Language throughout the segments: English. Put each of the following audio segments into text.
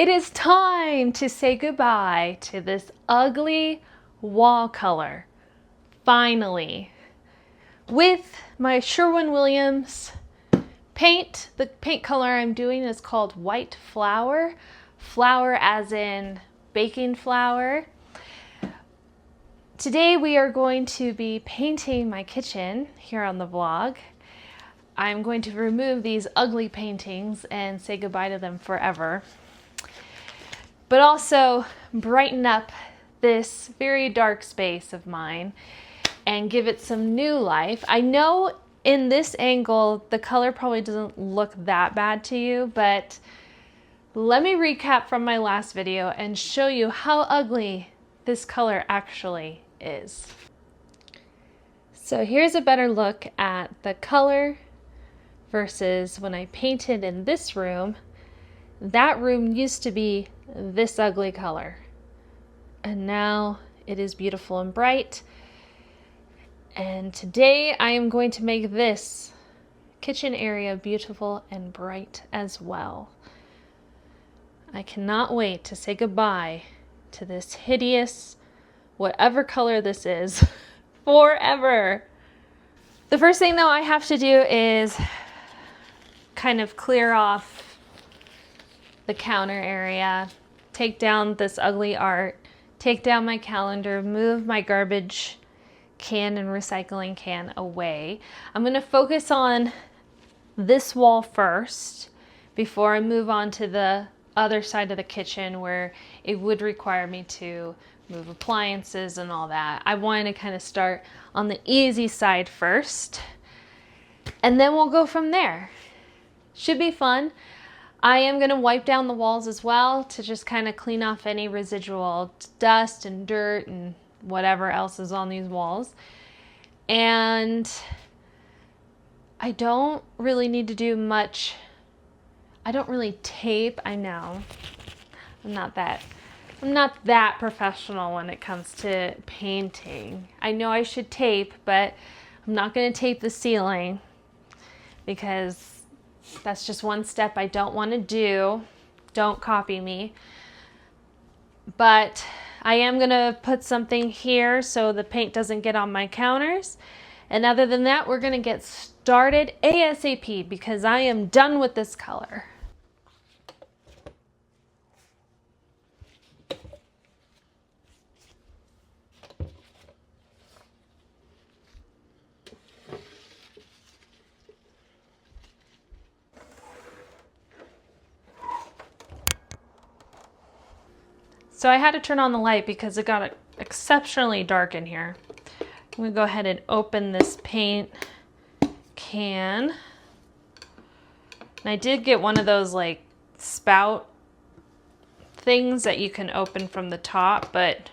It is time to say goodbye to this ugly wall color. Finally. With my Sherwin-Williams paint, the paint color I'm doing is called White Flour. Flour as in baking flour. Today we are going to be painting my kitchen here on the vlog. I'm going to remove these ugly paintings and say goodbye to them forever. But also brighten up this very dark space of mine and give it some new life. I know in this angle, the color probably doesn't look that bad to you, but let me recap from my last video and show you how ugly this color actually is. So here's a better look at the color versus when I painted in this room. That room used to be this ugly color, and now it is beautiful and bright. And today I am going to make this kitchen area beautiful and bright as well. I cannot wait to say goodbye to this hideous, whatever color this is, forever. The first thing though I have to do is kind of clear off the counter area, take down this ugly art, take down my calendar, move my garbage can and recycling can away. I'm going to focus on this wall first before I move on to the other side of the kitchen where it would require me to move appliances and all that. I wanted to kind of start on the easy side first, and then we'll go from there. Should be fun. I am going to wipe down the walls as well to just kind of clean off any residual dust and dirt and whatever else is on these walls. And I don't really need to do much. I don't really tape. I know I'm not that professional when it comes to painting. I know I should tape, but I'm not going to tape the ceiling because that's just one step I don't want to do. Don't copy me. But I am going to put something here so the paint doesn't get on my counters. And other than that, we're going to get started ASAP because I am done with this color. So I had to turn on the light because it got exceptionally dark in here. I'm going to go ahead and open this paint can. And I did get one of those like spout things that you can open from the top, but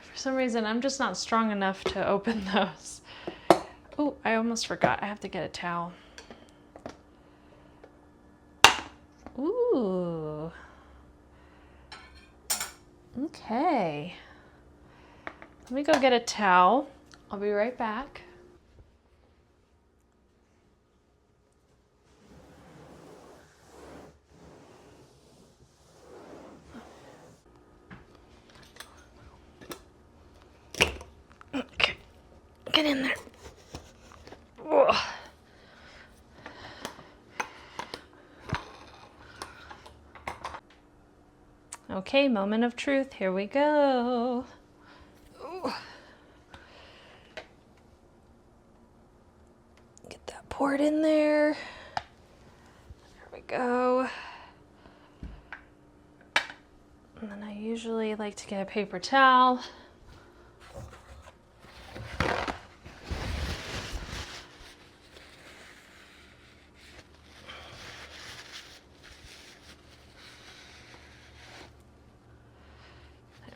for some reason I'm just not strong enough to open those. Oh, I almost forgot. I have to get a towel. Ooh. Okay, let me go get a towel. I'll be right back. Okay, get in there. Ugh. Okay, moment of truth. Here we go. Ooh. Get that poured in there. There we go. And then I usually like to get a paper towel.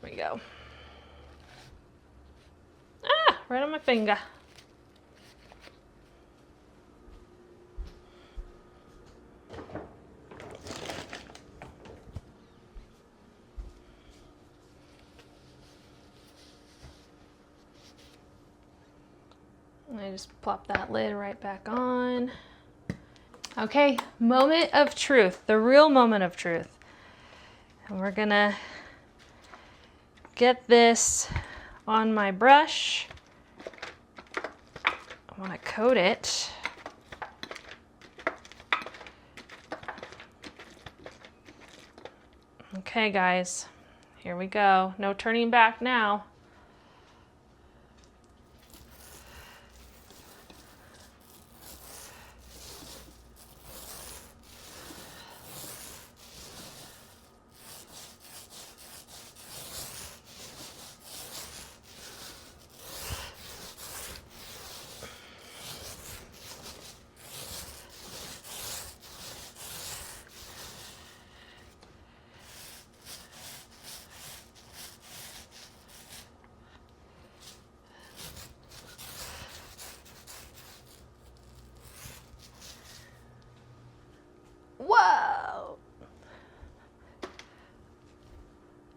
There we go. Ah, right on my finger. And I just plop that lid right back on. Okay, moment of truth, the real moment of truth. And we're gonna get this on my brush. I want to coat it. Okay, guys, here we go. No turning back now. Whoa!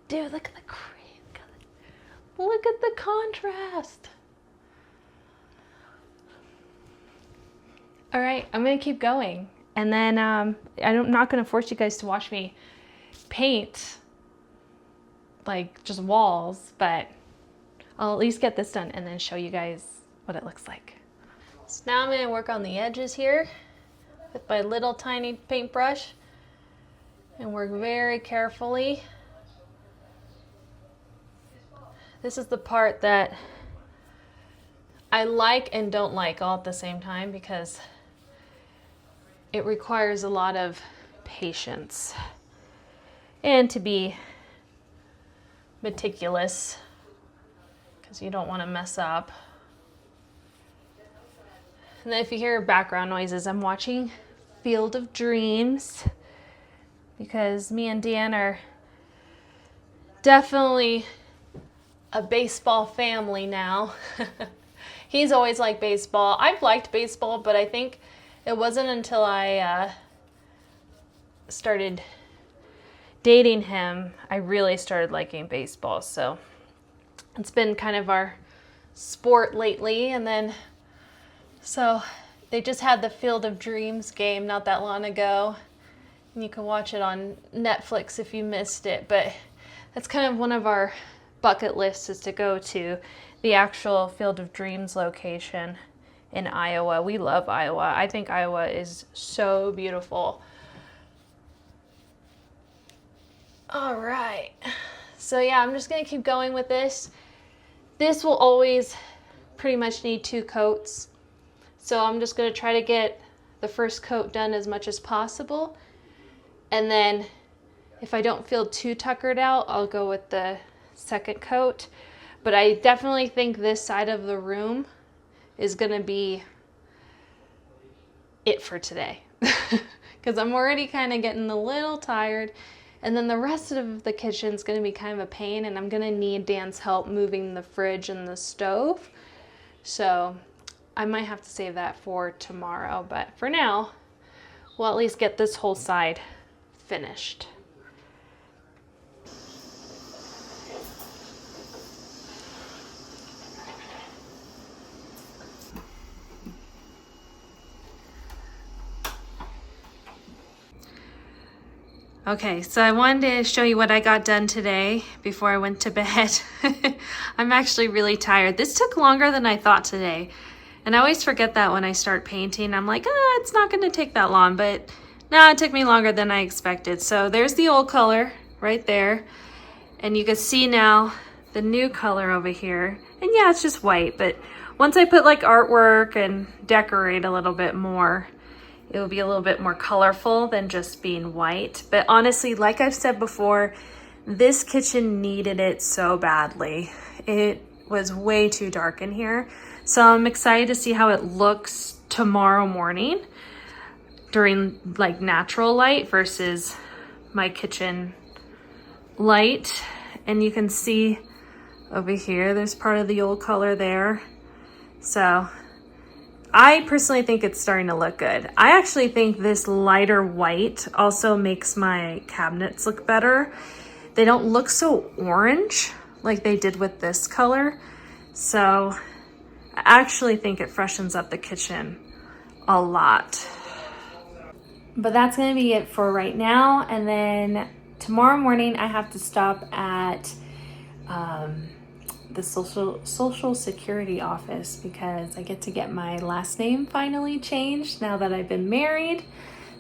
Dude, look at the cream. Look at the contrast. All right, I'm gonna keep going. And then I'm not gonna force you guys to watch me paint like just walls, but I'll at least get this done and then show you guys what it looks like. So now I'm gonna work on the edges here with my little tiny paintbrush and work very carefully. This is the part that I like and don't like all at the same time because it requires a lot of patience and to be meticulous because you don't want to mess up. And then if you hear background noises, I'm watching Field of Dreams because me and Dan are definitely a baseball family now. He's always liked baseball. I've liked baseball, but I think it wasn't until I started dating him I really started liking baseball. So it's been kind of our sport lately. And then so they just had the Field of Dreams game not that long ago. And you can watch it on Netflix if you missed it. But that's kind of one of our bucket lists is to go to the actual Field of Dreams location in Iowa. We love Iowa. I think Iowa is so beautiful. All right. So yeah, I'm just gonna keep going with this. This will always pretty much need 2 coats. So I'm just gonna try to get the first coat done as much as possible. And then if I don't feel too tuckered out, I'll go with the second coat. But I definitely think this side of the room is gonna be it for today. Because I'm already kind of getting a little tired. And then the rest of the kitchen's gonna be kind of a pain and I'm gonna need Dan's help moving the fridge and the stove. So I might have to save that for tomorrow, but for now, we'll at least get this whole side finished. Okay, so I wanted to show you what I got done today before I went to bed. I'm actually really tired. This took longer than I thought today. And I always forget that when I start painting. I'm like, it's not gonna take that long, but no, it took me longer than I expected. So there's the old color right there. And you can see now the new color over here. And yeah, it's just white, but once I put like artwork and decorate a little bit more, it will be a little bit more colorful than just being white. But honestly, like I've said before, this kitchen needed it so badly. It was way too dark in here. So I'm excited to see how it looks tomorrow morning during like natural light versus my kitchen light. And you can see over here, there's part of the old color there. So I personally think it's starting to look good. I actually think this lighter white also makes my cabinets look better. They don't look so orange like they did with this color. So I actually think it freshens up the kitchen a lot. But that's gonna be it for right now. And then tomorrow morning I have to stop at the social security office because I get to get my last name finally changed now that I've been married.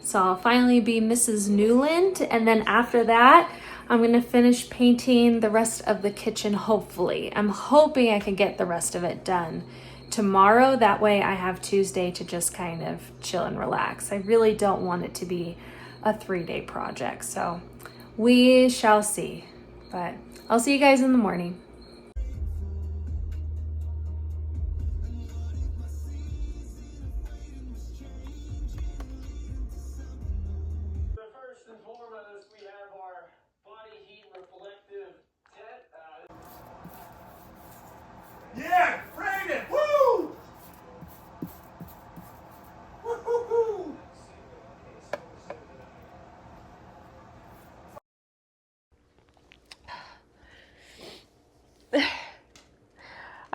So I'll finally be Mrs. Newland, and then after that I'm gonna finish painting the rest of the kitchen. Hopefully I'm hoping I can get the rest of it done tomorrow. That way I have Tuesday to just kind of chill and relax. I really don't want it to be a 3-day project, so we shall see. But I'll see you guys in the morning. First and foremost, we have our body heat reflective tent. Yeah, Brandon! Woo! Woo-hoo-hoo!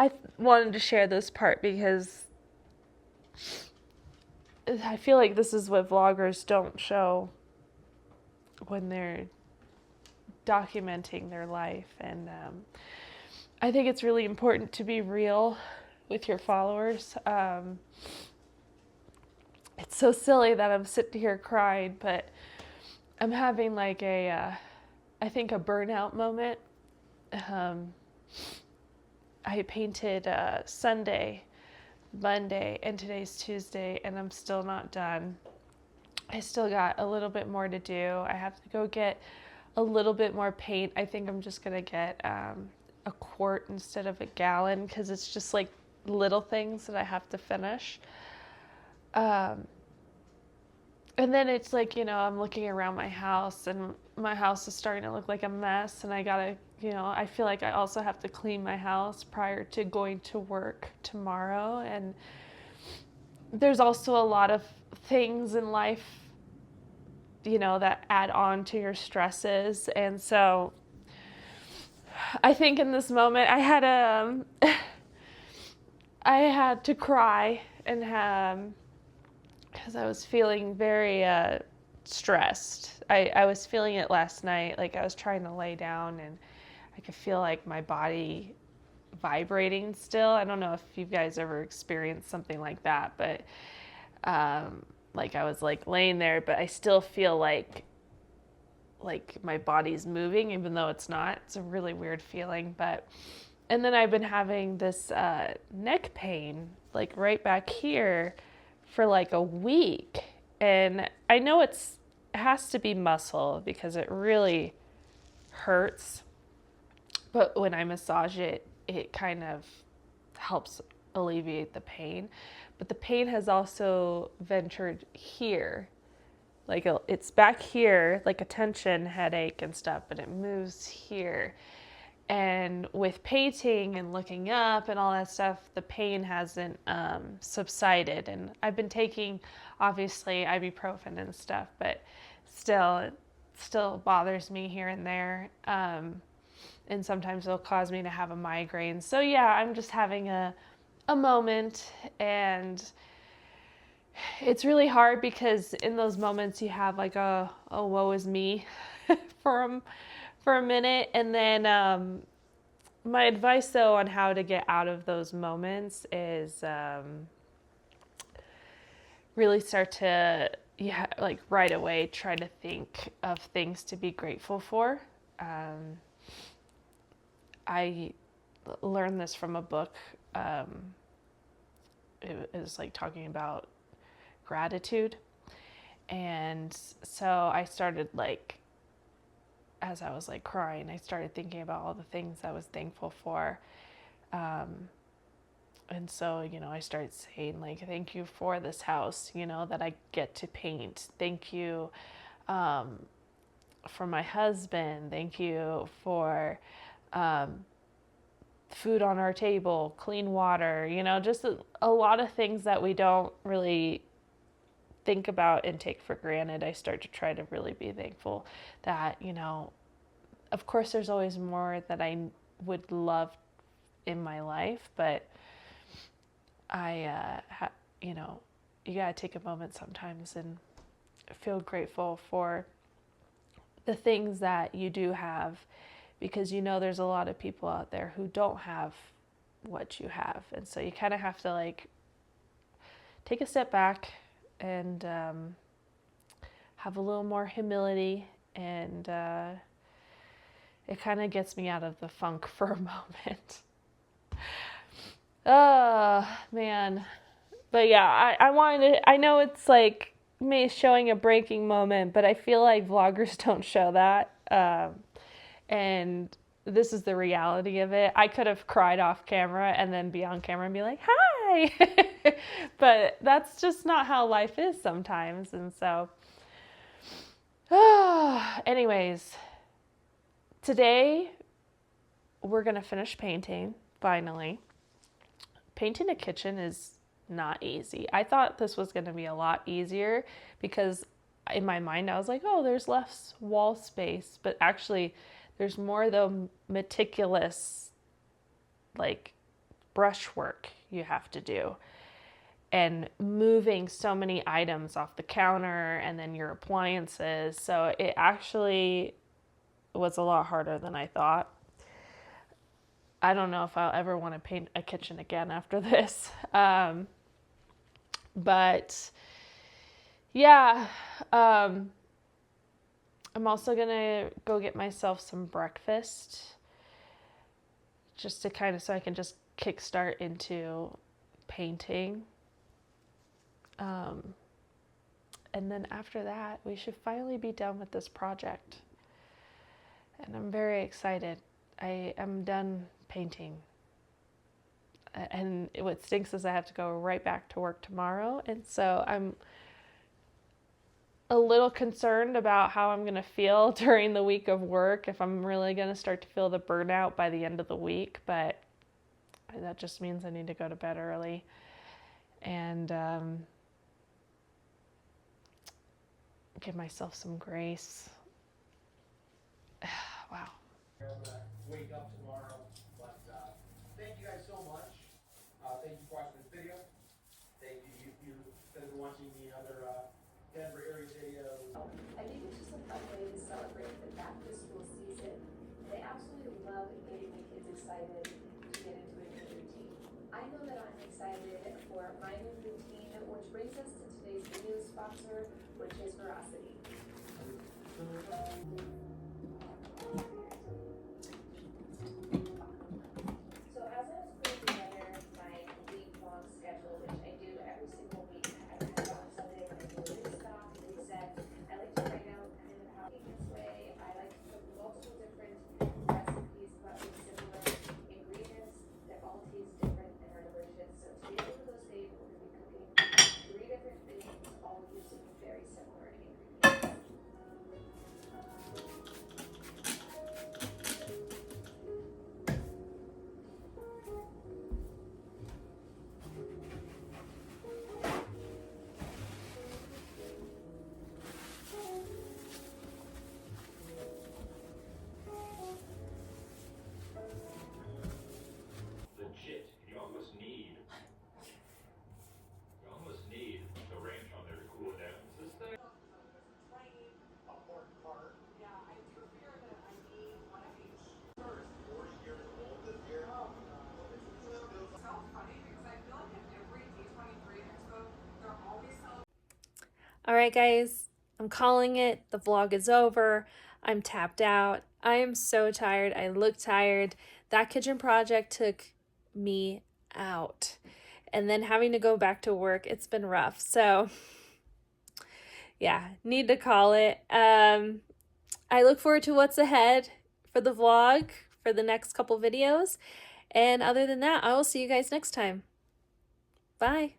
I wanted to share this part because I feel like this is what vloggers don't show when they're documenting their life. And I think it's really important to be real with your followers. It's so silly that I'm sitting here crying, but I'm having like I think a burnout moment. I painted Sunday, Monday, and today's Tuesday, and I'm still not done. I still got a little bit more to do. I have to go get a little bit more paint. I think I'm just gonna get a quart instead of a gallon because it's just like little things that I have to finish. And then it's like, I'm looking around my house and my house is starting to look like a mess, and I gotta, I feel like I also have to clean my house prior to going to work tomorrow. And there's also a lot of things in life, that add on to your stresses. And so I think in this moment I had I had to cry and because I was feeling very stressed. I was feeling it last night. Like I was trying to lay down and I could feel like my body vibrating still. I don't know if you guys ever experienced something like that, but like I was like laying there, but I still feel like my body's moving even though it's not. It's a really weird feeling. And then I've been having this neck pain like right back here for like a week. And I know it has to be muscle because it really hurts. But when I massage it, it kind of helps alleviate the pain. But the pain has also ventured here. Like it's back here, like a tension, headache and stuff, but it moves here. And with painting and looking up and all that stuff, the pain hasn't subsided. And I've been taking, obviously, ibuprofen and stuff, but it still bothers me here and there. And sometimes it'll cause me to have a migraine. So yeah, I'm just having a moment, and it's really hard because in those moments you have like a woe is me for a minute. And then my advice though on how to get out of those moments is really start to like right away try to think of things to be grateful for. I learned this from a book. It was like talking about gratitude. And so I started like, as I was like crying, I started thinking about all the things I was thankful for. And so, I started saying like, thank you for this house, that I get to paint. Thank you for my husband. Thank you for food on our table, clean water, just a lot of things that we don't really think about and take for granted. I start to try to really be thankful that, of course there's always more that I would love in my life, but you gotta take a moment sometimes and feel grateful for the things that you do have, because you know there's a lot of people out there who don't have what you have. And so you kind of have to like take a step back and have a little more humility, and it kind of gets me out of the funk for a moment. Oh man. But yeah, I wanted to, I know it's like me showing a breaking moment, but I feel like vloggers don't show that. And this is the reality of it. I could have cried off camera and then be on camera and be like, hi. But that's just not how life is sometimes. And so, anyways, today we're going to finish painting, finally. Painting a kitchen is not easy. I thought this was going to be a lot easier because in my mind I was like, oh, there's less wall space, but actually there's more the meticulous like brushwork you have to do, and moving so many items off the counter and then your appliances. So it actually was a lot harder than I thought. I don't know if I'll ever want to paint a kitchen again after this. But yeah, I'm also gonna go get myself some breakfast just to kind of, so I can just kickstart into painting. And then after that, we should finally be done with this project. And I'm very excited. I am done painting. And what stinks is I have to go right back to work tomorrow. And so I'm a little concerned about how I'm going to feel during the week of work, if I'm really going to start to feel the burnout by the end of the week. But that just means I need to go to bed early and give myself some grace. Wow. Wake up tomorrow, but thank you guys so much. Thank you for watching this video. Thank you, that have been watching the other Denver area videos. I think it's just a fun way to celebrate the back to school season. And I absolutely love getting the kids excited to get into a new routine. I know that I'm excited for my new routine, which brings us to today's video sponsor, which is Veracity. So as I was putting together my week-long schedule, which I do every single week, I kind of on Sunday when I do a restock, reset. I like to write out kind of how this way. I like to cook multiple different recipes, but with similar ingredients that all taste different and are delicious. So today for those days, we're going to be cooking 3 different things, all using very similar ingredients. Legit, you almost need the ranch on there to cool it down. Is this thing? Important part. Yeah, I do fear that I need one of each. 40 years old this year. It's so funny because I feel like at every D23 expo, they're always selling. All right, guys, I'm calling it. The vlog is over. I'm tapped out. I am so tired. I look tired. That kitchen project took me out. And then having to go back to work, it's been rough. So yeah, need to call it. I look forward to what's ahead for the vlog, for the next couple videos. And other than that, I will see you guys next time. Bye.